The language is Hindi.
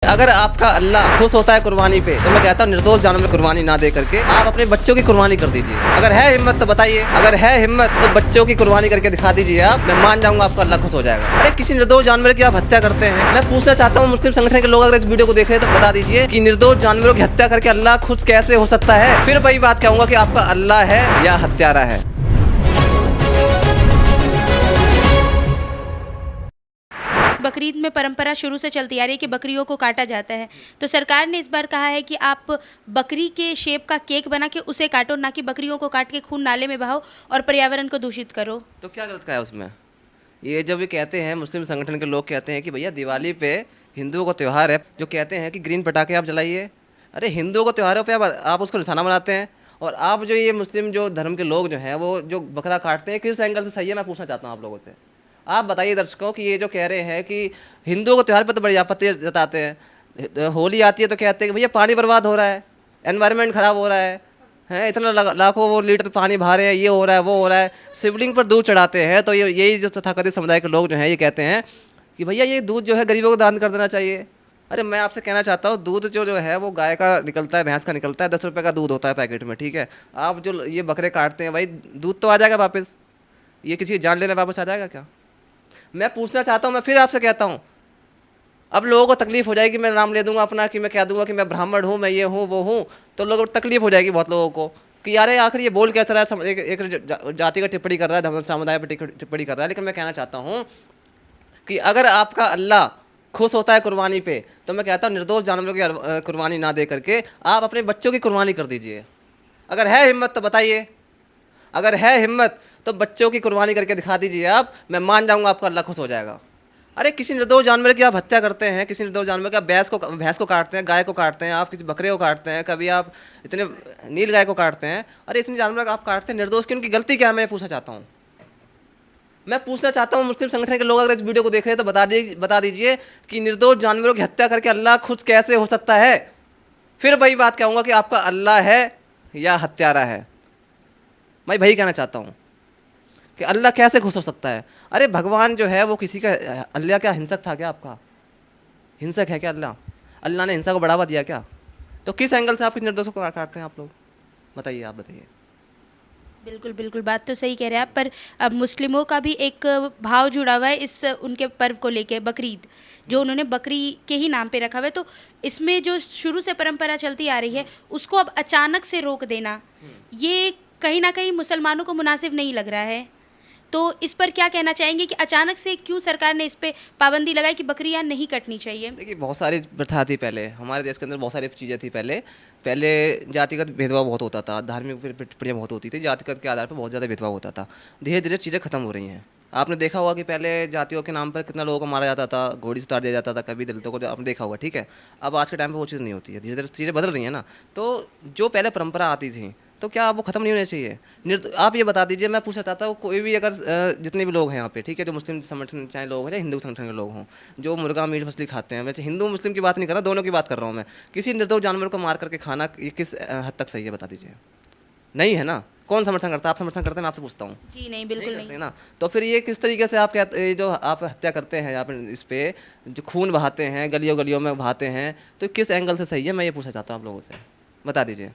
अगर आपका अल्लाह खुश होता है कुर्बानी पे तो मैं कहता हूँ निर्दोष जानवर में कुर्बानी ना दे करके आप अपने बच्चों की कुर्बानी कर दीजिए। अगर है हिम्मत तो बताइए, अगर है हिम्मत तो बच्चों की कुर्बानी करके दिखा दीजिए आप, मैं मान जाऊंगा आपका अल्लाह खुश हो जाएगा। अरे किसी निर्दोष जानवर की आप हत्या करते हैं, मैं पूछना चाहता हूँ मुस्लिम संगठन के लोग अगर इस वीडियो को देख रहे हैं तो बता दीजिए कि निर्दोष जानवरों की हत्या करके अल्लाह खुश कैसे हो सकता है। फिर वही बात कहूंगा कि आपका अल्लाह है या हत्यारा है। बकरीद में परंपरा शुरू से चलती आ रही है कि बकरियों को काटा जाता है, तो सरकार ने इस बार कहा है कि आप बकरी के शेप का केक बना के उसे काटो, ना कि बकरियों को काट के खून नाले में बहाओ और पर्यावरण को दूषित करो। तो क्या गलत का है उसमें? ये जब ये कहते हैं मुस्लिम संगठन के लोग कहते हैं कि भैया दिवाली पे हिंदुओं का त्यौहार है, जो कहते हैं कि ग्रीन पटाखे आप जलाइए। अरे हिंदुओं को त्यौहारों पे आप उसको निशाना बनाते हैं, और आप जो ये मुस्लिम जो धर्म के लोग जो हैं वो जो बकरा काटते हैं, किस एंगल से सही है मैं पूछना चाहता हूँ आप लोगों से। आप बताइए दर्शकों कि ये जो कह रहे हैं कि हिंदुओं को त्यौहार पर तो बड़ी आपत्ति जताते हैं, होली आती है तो कहते हैं कि भैया पानी बर्बाद हो रहा है, एनवायरनमेंट ख़राब हो रहा है, इतना लाखों वो लीटर पानी बहा रहे हैं, ये हो रहा है वो हो रहा है, शिवलिंग पर दूध चढ़ाते हैं। तो यही जो तथाकथित समुदाय के लोग जो हैं ये कहते हैं कि भैया ये दूध जो है गरीबों को दान कर देना चाहिए। अरे मैं आपसे कहना चाहता हूँ दूध जो है वो गाय का निकलता है, भैंस का निकलता है, 10 रुपये का दूध होता है पैकेट में, ठीक है। आप जो ये बकरे काटते हैं भाई दूध तो आ जाएगा वापस, ये किसी की जान लेने वापस आ जाएगा क्या? मैं पूछना चाहता हूँ, मैं फिर आपसे कहता हूँ, अब लोगों को तकलीफ हो जाएगी, मैं नाम ले दूंगा अपना कि मैं कह दूंगा कि मैं ब्राह्मण हूँ, मैं ये हूँ वो हूँ, तो लोगों को तकलीफ हो जाएगी बहुत लोगों को कि यार आखिर ये बोल कैसा रहा है, एक जाति का टिप्पणी कर रहा है, धर्म समुदाय पर टिप्पणी कर रहा है। लेकिन मैं कहना चाहता हूँ कि अगर आपका अल्लाह खुश होता है कुर्बानी पे तो मैं कहता हूँ निर्दोष जानवरों की कुर्बानी ना दे करके आप अपने बच्चों की कुर्बानी कर दीजिए। अगर है हिम्मत तो बताइए, अगर है हिम्मत तो बच्चों की कुर्बानी करके दिखा दीजिए आप, मैं मान जाऊंगा आपका अल्लाह खुश हो जाएगा। अरे किसी निर्दोष जानवर की आप हत्या करते हैं, किसी निर्दोष जानवर की आप भैंस को काटते हैं, गाय को काटते हैं, आप किसी बकरे को काटते हैं, कभी आप इतने नील गाय को काटते हैं। अरे इतने जानवर आप काटते हैं निर्दोष की, उनकी गलती क्या है मैं पूछना चाहता हूँ। मैं पूछना चाहता हूँ मुस्लिम संगठन के लोग अगर इस वीडियो को देख रहे हैं तो बता दीजिए कि निर्दोष जानवरों की हत्या करके अल्लाह खुश कैसे हो सकता है। फिर वही बात कहूँगा कि आपका अल्लाह है या हत्यारा है। मैं वही कहना चाहता हूँ कि अल्लाह कैसे खुश हो सकता है। अरे भगवान जो है वो किसी का, अल्लाह क्या हिंसक था क्या? आपका हिंसक है क्या अल्लाह? अल्लाह ने हिंसा को बढ़ावा दिया क्या? तो किस एंगल से आप किस निर्दोषों को काटते हैं आप लोग? बताइए, आप बताइए। बिल्कुल बिल्कुल, बात तो सही कह रहे हैं आप, पर अब मुस्लिमों का भी एक भाव जुड़ा हुआ है इस उनके पर्व को लेके, बकरीद, जो उन्होंने बकरी के ही नाम पे रखा हुआ है। तो इसमें जो शुरू से परंपरा चलती आ रही है उसको अब अचानक से रोक देना, ये कहीं ना कहीं मुसलमानों को मुनासिब नहीं लग रहा है। तो इस पर क्या कहना चाहेंगे कि अचानक से क्यों सरकार ने इस पे पाबंदी लगाई कि बकरियां नहीं कटनी चाहिए? देखिए बहुत सारी प्रथा थी पहले हमारे देश के अंदर, बहुत सारी चीज़ें थी पहले जातिगत भेदभाव बहुत होता था, धार्मिक टिप्पणियाँ बहुत होती थी, जातिगत के आधार पर बहुत ज़्यादा भेदभाव होता था। धीरे धीरे चीज़ें खत्म हो रही हैं। आपने देखा होगा कि पहले जातियों के नाम पर कितना लोगों को मारा जाता था, घोड़ी से उतार दिया जाता था, कभी दलितों को, आपने देखा होगा, ठीक है। अब आज के टाइम पे वो चीज़ नहीं होती है, धीरे धीरे चीज़ें बदल रही हैं ना। तो जो पहले परंपरा आती थी तो क्या वो ख़त्म नहीं होनी चाहिए? आप ये बता दीजिए, मैं पूछना चाहता हूँ कोई भी अगर जितने भी लोग हैं यहाँ पे, ठीक है, जो मुस्लिम संगठन चाहे लोग हैं चाहे हिंदू संगठन के लोग हों, जो मुर्गा मीट मछली खाते हैं, वैसे हिंदू मुस्लिम की बात नहीं कर रहा, दोनों की बात कर रहा हूँ मैं, किसी निर्दोष जानवर को मार करके खाना ये किस हद तक सही है बता दीजिए? नहीं है ना। कौन समर्थन करता है? आप समर्थन करते हैं? मैं आपसे पूछता हूँ। जी नहीं, बिल्कुल नहीं करते ना। तो फिर ये किस तरीके से आप कहते, जो आप हत्या करते हैं आप इस पे जो खून बहाते हैं, गलियों गलियों में बहाते हैं, तो किस एंगल से सही है मैं ये पूछना चाहता हूँ आप लोगों से, बता दीजिए।